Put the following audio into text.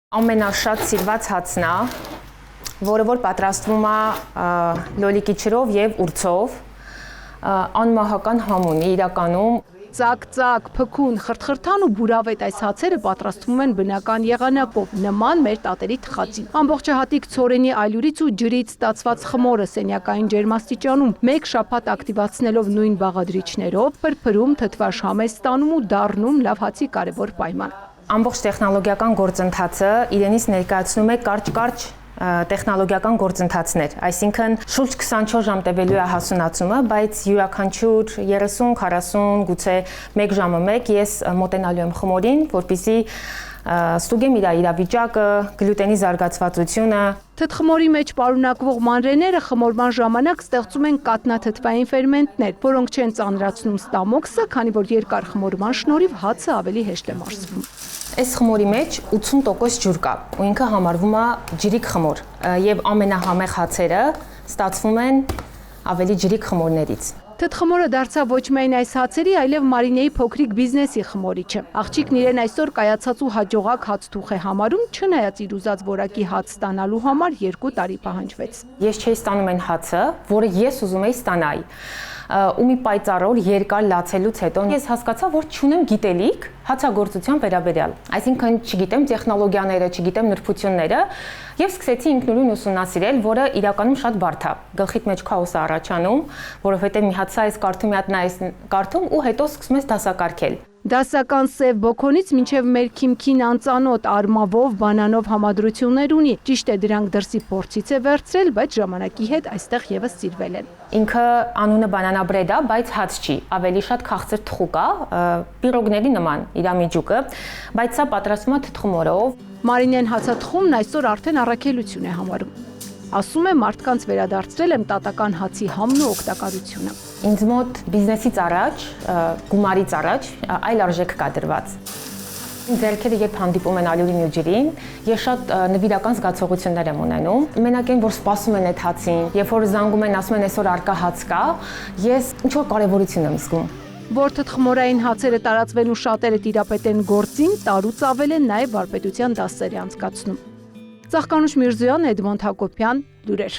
Ամենաշատ սիրված հացն է, որը որ պատրաստվում է լոլիկի ջրով եւ ուրցով, անմահական համուն իրականում։ Ծակ-ծակ, փքուն, խրթխրթան ու բուրավետ այս հացերը պատրաստվում են բնական եղանակով, նման մեր տատերի թխածին։ Ամբողջահատիկ ցորենի այլուրից ու ջրից ստացված խմորը սենյակային ջերմաստիճանում մեկ շաբաթ ակտիվացնելով նույն բաղադրիչներով, փրփրում, թթվաշհամ է ստանում ու դառնում լավ հացի կարևոր պայման։ Ամբողջ տեխնոլոգիական գործընթացը իրենից ներկայացնում է կարճ տեխնոլոգիական գործընթացներ, այսինքն շուրջ 24 ժամ տևելու է հասունացումը, բայց յուրաքանչյուր 30-40, գուցե 1 ժամը մեկ ես մոտենալու եմ խմորին, որպեսզի ստուգեմ իր իրավիճակը, գլյուտենի զարգացվածությունը։ Թթխմորի մեջ պարունակվող մանրեները խմորման ժամանակ ստեղծում են կաթնաթթվային ֆերմենտներ, որոնք չեն ծանրացնում ստամոքսը, քանի որ երկար խմորման շնորհիվ հացը ավելի հեշտ է մարսվում։ Այս խմորի մեջ 80% ջուր կա, ու ինքը համարվում է ջրիկ խմոր, եւ ամենահամեղ հացերը ստացվում են ավելի ջրիկ խմորներից։ Թթխմորը դարձավ ոչ միայն այս հացերի, այլև Մարինեի փոքրիկ բիզնեսի խմորիչը։ Աղջիկն իրեն այսօր կայացած ու հաջողակ հացթուղ է համարում, չնայած իր ուզած որակի հաց ստանալու համար 2 տարի պահանջվեց։ Ես չէի ստանում այն հացը, որը ես ուզում էի ստանալ։ Ու մի պայծառ երկար լացելուց հետո ես հասկացա, որ չունեմ գիտելիք հացագործության վերաբերյալ։ Այսինքն չգիտեմ տեխնոլոգիաները, չգիտեմ նրբությունները, եւ սկսեցի ինքնուրույն ուսումնասիրել, որը իրականում շատ բարդ է։ Գլխիդ մեջ քաոս է առաջանում, որովհետեւ մի հացը այս կարդում, մի հատ նա այս կարդում ու հետո սկսում ես դասակարգել։ Դասական սև բոքոնից մինչև մեր քիմքին անծանոթ արմավով, բանանով համադրություններ ունի։ Ճիշտ է, դրանք դրսի փորձից է վերցրել, բայց ժամանակի հետ այստեղ եւս սիրվել են։ Ինքը անունը բանանաբրեդ է, բայց հաց չի, ավելի շատ քաղցր թխուկ է, պիրոգների նման իր միջուկը, բայց սա պատրաստվում է թթխմորով։ Մարինեն հացաթխումն այսօր արդեն առաքելություն է համարում։ Ասում է, մարդկանց վերադարձրել եմ տատական հացի համն ու օգտակարությունը։ Ինձ մոտ բիզնեսից առաջ, գումարից առաջ այլ արժեք կա դրված։ Ձեռքերը երբ հանդիպում են ալյուրին ու ջրին, ես շատ նվիրական զգացողություններ եմ ունենում։ Մենակ այն, որ սպասում են այդ հացին, երբ որ զանգում են, ասում են այսօր արկա հաց կա, ես ինչ-որ կարևորություն եմ զգում։ Որ թթխմորային հացերը տարածվեն ու շատերը տիրապետեն գործին, տարուց ավել են նաև վարպետության դասեր անցկացնում։ Ծաղկանուշ Միրզոյան, Էդմոնդ Հակոբյան, լուրեր։